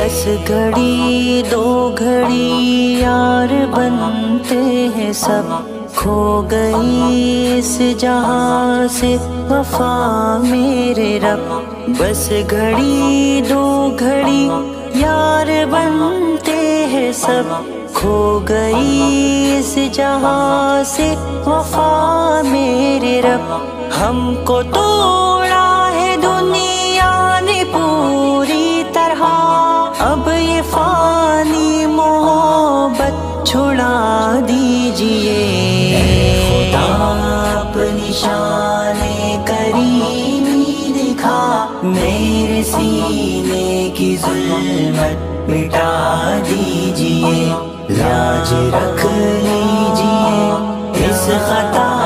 بس گھڑی دو گھڑی یار بنتے ہیں سب، کھو گئی اس جہاں سے وفا میرے رب۔ بس گھڑی دو گھڑی یار بنتے ہیں سب، کھو گئی اس جہاں سے وفا میرے رب۔ ہم کو توڑا ہے دنیا نے پوری طرح، اب یہ فانی محبت چھڑا دیجئے۔ خدا اپنی شان کریمی دکھا، میرے سینے کی ظلمت مٹا دیجئے۔ لاج رکھ لیجئے اس خطا